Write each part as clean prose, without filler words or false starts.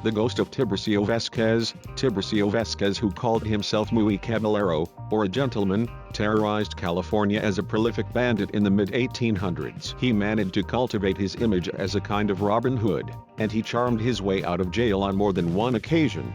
The ghost of Tiburcio Vasquez, who called himself muy caballero, or a gentleman, terrorized California as a prolific bandit in the mid-1800s. He managed to cultivate his image as a kind of Robin Hood, and he charmed his way out of jail on more than one occasion.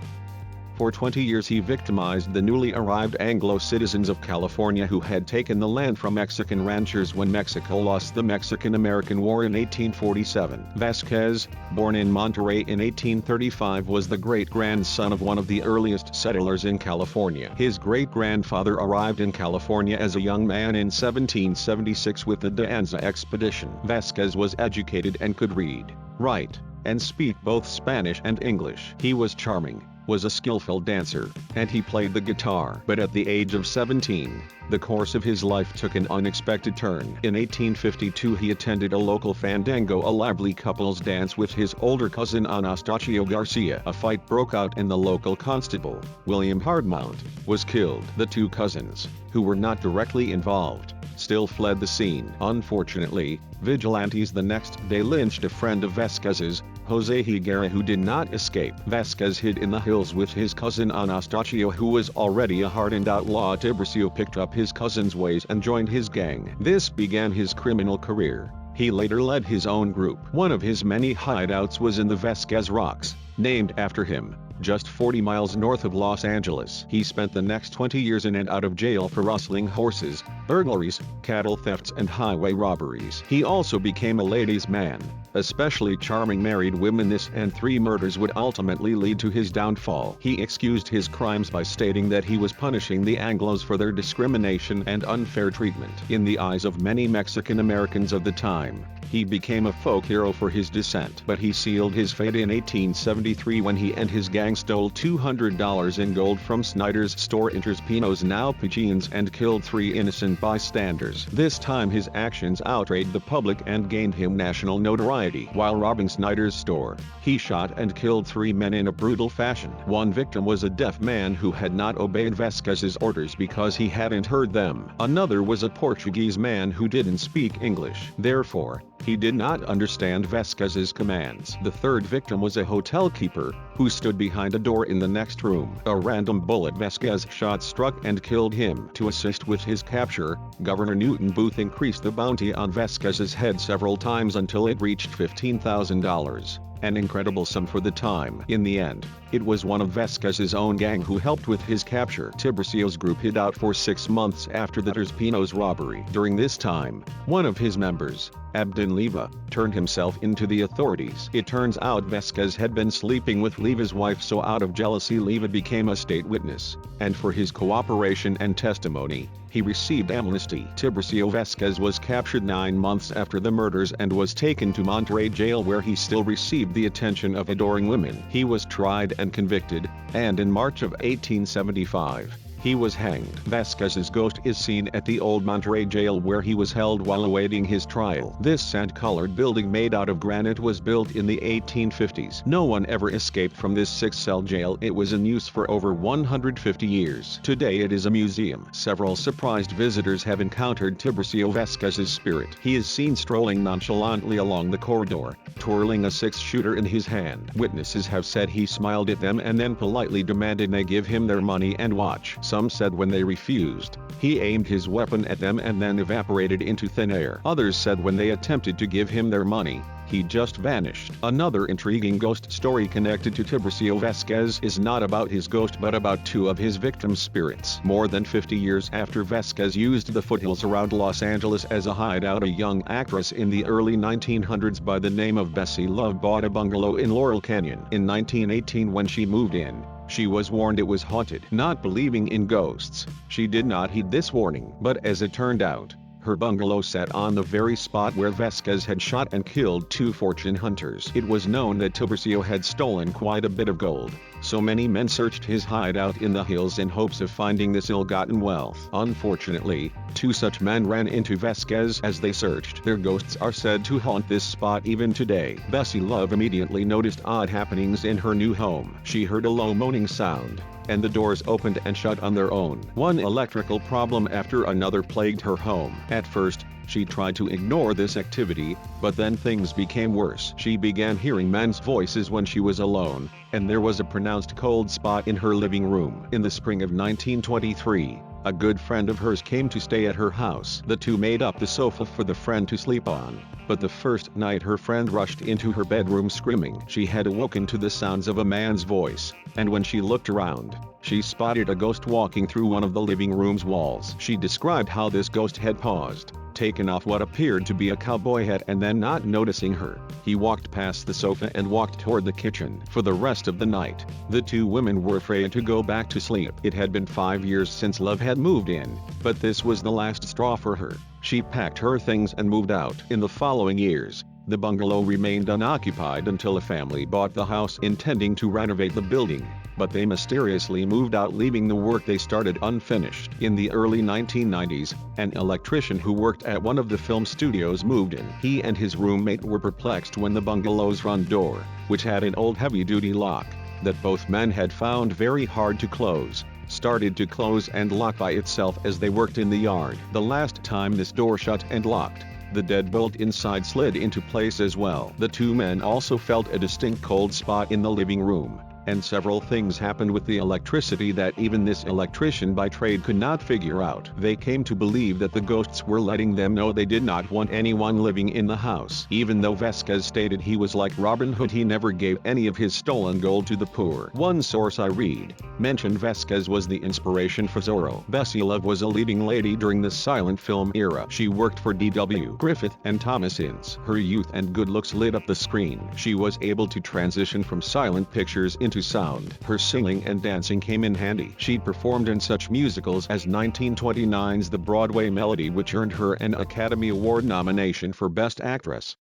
For 20 years he victimized the newly arrived Anglo citizens of California who had taken the land from Mexican ranchers when Mexico lost the Mexican-American War in 1847. Vasquez, born in Monterrey in 1835, was the great-grandson of one of the earliest settlers in California. His great-grandfather arrived in California as a young man in 1776 with the De Anza expedition. Vasquez was educated and could read, write, and speak both Spanish and English. He was charming, was a skillful dancer, and he played the guitar. But at the age of 17, the course of his life took an unexpected turn. In 1852 he attended a local fandango, a lively couple's dance with his older cousin Anastasio Garcia. A fight broke out and the local constable, William Hardmount, was killed. The two cousins, who were not directly involved, still fled the scene. Unfortunately, vigilantes the next day lynched a friend of Vasquez's, Jose Higuera, who did not escape. Vasquez hid in the hills with his cousin Anastasio, who was already a hardened outlaw. Tiburcio picked up his cousin's ways and joined his gang. This began his criminal career. He later led his own group. One of his many hideouts was in the Vasquez Rocks, named after him, just 40 miles north of Los Angeles. He spent the next 20 years in and out of jail for rustling horses, burglaries, cattle thefts and highway robberies. He also became a ladies' man, especially charming married women. This and 3 murders would ultimately lead to his downfall. He excused his crimes by stating that he was punishing the Anglos for their discrimination and unfair treatment. In the eyes of many Mexican Americans of the time, he became a folk hero for his descent. But he sealed his fate in 1873 when he and his gang stole $200 in gold from Snyder's store in Tres Pinos, now Pigeons, and killed 3 innocent bystanders. This time his actions outraged the public and gained him national notoriety. While robbing Snyder's store, he shot and killed 3 men in a brutal fashion. One victim was a deaf man who had not obeyed Vasquez's orders because he hadn't heard them. Another was a Portuguese man who didn't speak English. Therefore, he did not understand Vasquez's commands. The third victim was a hotel keeper, who stood behind a door in the next room. A random bullet Vasquez shot struck and killed him. To assist with his capture, Governor Newton Booth increased the bounty on Vasquez's head several times until it reached $15,000. An incredible sum for the time. In the end, it was one of Vasquez's own gang who helped with his capture. Tiburcio's group hid out for 6 months after the Tres Pinos robbery. During this time, one of his members, Abdin Leva, turned himself into the authorities. It turns out Vasquez had been sleeping with Leva's wife, so out of jealousy Leva became a state witness, and for his cooperation and testimony, he received amnesty. Tiburcio Vasquez was captured 9 months after the murders and was taken to Monterrey jail, where he still received the attention of adoring women. He was tried and convicted, and in March of 1875, he was hanged. Vasquez's ghost is seen at the old Monterrey jail where he was held while awaiting his trial. This sand-colored building made out of granite was built in the 1850s. No one ever escaped from this 6-cell jail. It was in use for over 150 years. Today it is a museum. Several surprised visitors have encountered Tiburcio Vasquez's spirit. He is seen strolling nonchalantly along the corridor, twirling a 6-shooter in his hand. Witnesses have said he smiled at them and then politely demanded they give him their money and watch. Some said when they refused, he aimed his weapon at them and then evaporated into thin air. Others said when they attempted to give him their money, he just vanished. Another intriguing ghost story connected to Tiburcio Vasquez is not about his ghost but about 2 of his victims' spirits. More than 50 years after Vasquez used the foothills around Los Angeles as a hideout, a young actress in the early 1900s by the name of Bessie Love bought a bungalow in Laurel Canyon. In 1918, when she moved in, she was warned it was haunted. Not believing in ghosts, she did not heed this warning. But as it turned out, her bungalow sat on the very spot where Vasquez had shot and killed 2 fortune hunters. It was known that Tiburcio had stolen quite a bit of gold, so many men searched his hideout in the hills in hopes of finding this ill-gotten wealth. Unfortunately, 2 such men ran into Vasquez as they searched. Their ghosts are said to haunt this spot even today. Bessie Love immediately noticed odd happenings in her new home. She heard a low moaning sound, and the doors opened and shut on their own. One electrical problem after another plagued her home, At first, she tried to ignore this activity, but then things became worse. She began hearing men's voices when she was alone, and there was a pronounced cold spot in her living room. In the spring of 1923, a good friend of hers came to stay at her house. The two made up the sofa for the friend to sleep on, but the first night her friend rushed into her bedroom screaming. She had awoken to the sounds of a man's voice, and when she looked around, she spotted a ghost walking through one of the living room's walls. She described how this ghost had paused, taken off what appeared to be a cowboy hat, and then, not noticing her, he walked past the sofa and walked toward the kitchen. For the rest of the night, the two women were afraid to go back to sleep. It had been 5 years since Love had moved in, but this was the last straw for her. She packed her things and moved out. In the following years, the bungalow remained unoccupied until a family bought the house intending to renovate the building, but they mysteriously moved out, leaving the work they started unfinished. In the early 1990s, an electrician who worked at one of the film studios moved in. He and his roommate were perplexed when the bungalow's front door, which had an old heavy-duty lock that both men had found very hard to close, started to close and lock by itself as they worked in the yard. The last time this door shut and locked, the deadbolt inside slid into place as well. The two men also felt a distinct cold spot in the living room, and several things happened with the electricity that even this electrician by trade could not figure out. They came to believe that the ghosts were letting them know they did not want anyone living in the house. Even though Vasquez stated he was like Robin Hood, he never gave any of his stolen gold to the poor. One source I read mentioned Vasquez was the inspiration for Zorro. Bessie Love was a leading lady during the silent film era. She worked for D.W. Griffith and Thomas Ince. Her youth and good looks lit up the screen. She was able to transition from silent pictures into sound. Her singing and dancing came in handy. She performed in such musicals as 1929's The Broadway Melody, which earned her an Academy Award nomination for Best Actress.